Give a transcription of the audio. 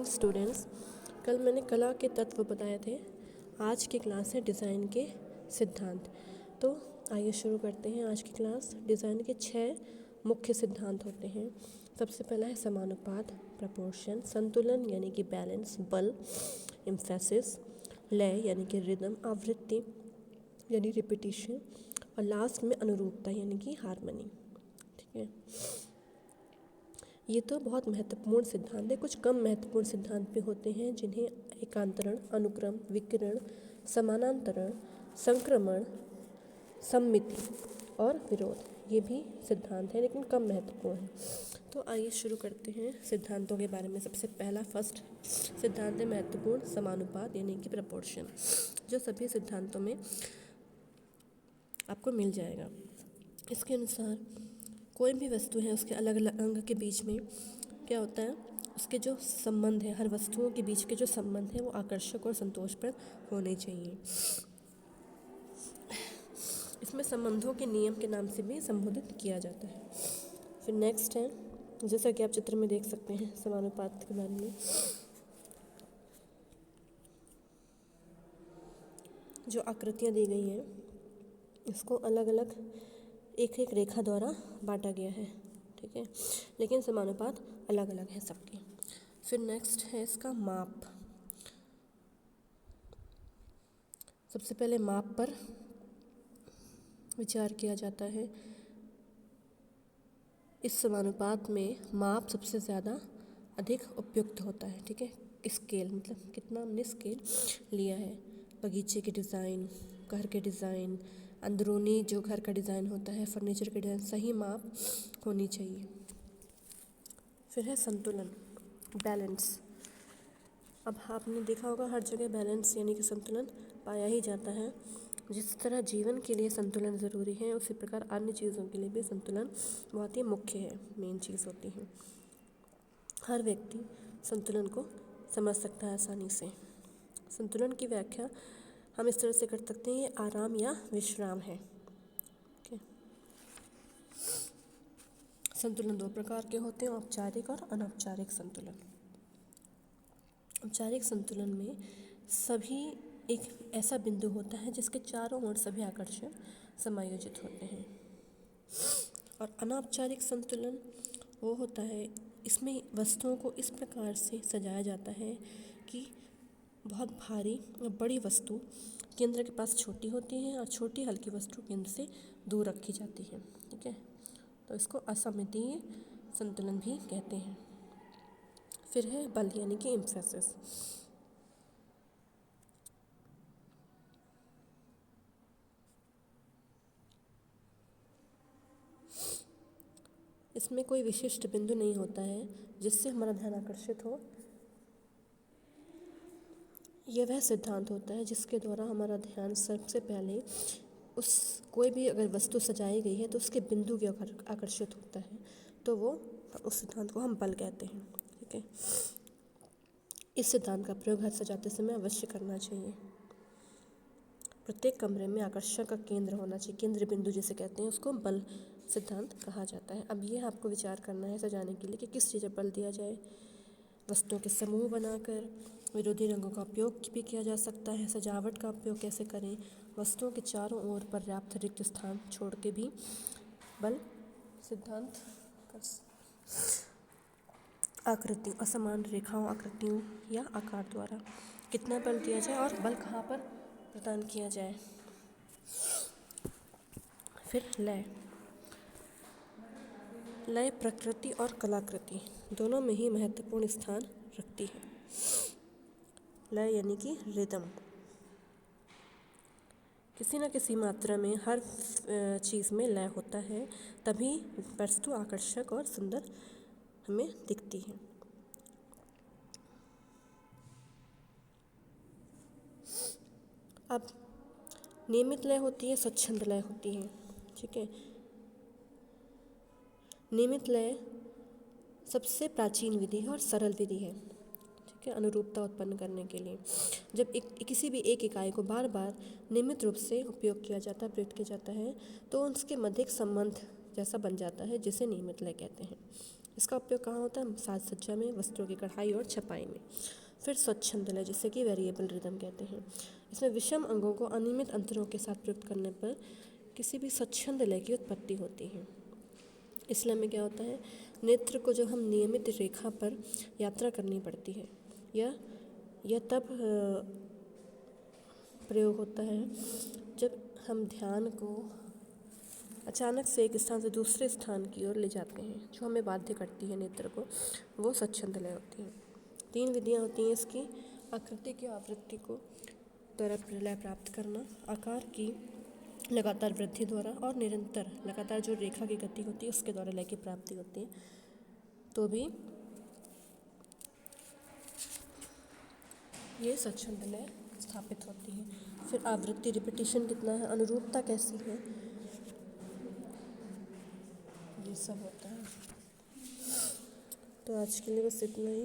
Students, कल मैंने कला के तत्व बताए थे। आज की क्लास है डिज़ाइन के सिद्धांत। तो आइए शुरू करते हैं आज की क्लास। डिज़ाइन के 6 मुख्य सिद्धांत होते हैं। सबसे पहला है समानुपात, प्रपोर्शन, संतुलन यानी कि बैलेंस, बल, एम्फेसिस, लय यानी कि रिदम, आवृत्ति यानी रिपीटिशन, और लास्ट में अनुरूपता यानी कि हार्मनी। ठीक है, ये तो बहुत महत्वपूर्ण सिद्धांत है। कुछ कम महत्वपूर्ण सिद्धांत भी होते हैं जिन्हें एकांतरण, अनुक्रम, विकिरण, समानांतरण, संक्रमण, सममिति और विरोध, ये भी सिद्धांत है लेकिन कम महत्वपूर्ण है। तो आइए शुरू करते हैं सिद्धांतों के बारे में। सबसे पहला फर्स्ट सिद्धांत है महत्वपूर्ण समानुपात यानी कि प्रपोर्शन, जो सभी सिद्धांतों में आपको मिल जाएगा। इसके अनुसार कोई भी वस्तु है, उसके अलग अलग अंग के बीच में क्या होता है, उसके जो संबंध है, हर वस्तुओं के बीच के जो संबंध है वो आकर्षक और संतोषप्रद होने चाहिए। इसमें संबंधों के नियम के नाम से भी संबोधित किया जाता है। फिर नेक्स्ट है, जैसा कि आप चित्र में देख सकते हैं समानुपात के बारे में, जो आकृतियाँ दी गई हैं इसको अलग अलग एक एक रेखा द्वारा बांटा गया है। ठीक है, लेकिन समानुपात अलग अलग है सबके। फिर नेक्स्ट है इसका माप। सबसे पहले माप पर विचार किया जाता है। इस समानुपात में माप सबसे ज़्यादा अधिक उपयुक्त होता है। ठीक है, स्केल मतलब कितना हमने स्केल लिया है। बगीचे के डिज़ाइन, घर के डिज़ाइन, अंदरूनी जो घर का डिज़ाइन होता है, फर्नीचर का डिज़ाइन, सही माप होनी चाहिए। फिर है संतुलन, बैलेंस। अब आपने देखा होगा हर जगह बैलेंस यानी कि संतुलन पाया ही जाता है। जिस तरह जीवन के लिए संतुलन ज़रूरी है, उसी प्रकार अन्य चीज़ों के लिए भी संतुलन बहुत ही मुख्य है, मेन चीज़ होती है। हर व्यक्ति संतुलन को समझ सकता है आसानी से। संतुलन की व्याख्या हम इस तरह से कर सकते हैं, ये आराम या विश्राम है। संतुलन 2 प्रकार के होते हैं, औपचारिक और अनौपचारिक संतुलन। औपचारिक संतुलन में सभी एक ऐसा बिंदु होता है जिसके चारों ओर सभी आकर्षण समायोजित होते हैं। और अनौपचारिक संतुलन वो होता है, इसमें वस्तुओं को इस प्रकार से सजाया जाता है कि बहुत भारी और बड़ी वस्तु केंद्र के पास छोटी होती है और छोटी हल्की वस्तु केंद्र से दूर रखी जाती है। ठीक है, तो इसको असममितीय संतुलन भी कहते हैं। फिर है बल यानी कि एम्फेसिस। इसमें कोई विशिष्ट बिंदु नहीं होता है जिससे हमारा ध्यान आकर्षित हो। यह वह सिद्धांत होता है जिसके द्वारा हमारा ध्यान सबसे पहले उस कोई भी अगर वस्तु सजाई गई है तो उसके बिंदु के आकर्षित होता है, तो वो उस सिद्धांत को हम बल कहते हैं। ठीक है, इस सिद्धांत का प्रयोग घर सजाते समय अवश्य करना चाहिए। प्रत्येक कमरे में आकर्षण का केंद्र होना चाहिए, केंद्र बिंदु जिसे कहते हैं, उसको बल सिद्धांत कहा जाता है। अब ये आपको विचार करना है सजाने के लिए कि किस चीज़ पर बल दिया जाए। वस्तुओं के समूह बनाकर विरोधी रंगों का उपयोग भी किया जा सकता है। सजावट का उपयोग कैसे करें, वस्तुओं के चारों ओर पर्याप्त रिक्त स्थान छोड़ के भी बल सिद्धांत आकृति, असमान रेखाओं, आकृतियों या आकार द्वारा कितना बल दिया जाए और बल कहाँ पर प्रदान किया जाए। फिर लय। लय प्रकृति और कलाकृति दोनों में ही महत्वपूर्ण स्थान रखती है। लय यानी कि रिदम। किसी न किसी मात्रा में हर चीज़ में लय होता है, तभी वस्तु आकर्षक और सुंदर हमें दिखती है। अब नियमित लय होती है, स्वच्छंद लय होती है। ठीक है, नियमित लय सबसे प्राचीन विधि है और सरल विधि है। ठीक है, अनुरूपता उत्पन्न करने के लिए जब किसी भी एक इकाई को बार बार नियमित रूप से उपयोग किया जाता है, प्रयुक्त किया जाता है, तो उसके मध्य एक संबंध जैसा बन जाता है जिसे नियमित लय कहते हैं। इसका उपयोग कहाँ होता है? साज सज्जा में, वस्त्रों की कढ़ाई और छपाई में। फिर स्वच्छंद लय, जिसे कि वेरिएबल रिदम कहते हैं। इसमें विषम अंगों को अनियमित अंतरों के साथ प्रयुक्त करने पर किसी भी स्वच्छंद लय की उत्पत्ति होती है। इस लय में क्या होता है? नेत्र को जब हम नियमित रेखा पर यात्रा करनी पड़ती है, यह तब प्रयोग होता है जब हम ध्यान को अचानक से एक स्थान से दूसरे स्थान की ओर ले जाते हैं, जो हमें बाध्य करती है नेत्र को, वो स्वच्छंद लय होती है। 3 विधियाँ होती हैं इसकी: आकृति की आवृत्ति को द्वारा लय प्राप्त करना, आकार की लगातार वृद्धि द्वारा, और निरंतर लगातार जो रेखा की गति होती है उसके द्वारा लय की प्राप्ति होती है। तो भी ये स्वच्छंद लय स्थापित होती है। फिर आवृत्ति, रिपीटिशन कितना है, अनुरूपता कैसी है, ये सब होता है। तो आज के लिए बस इतना ही।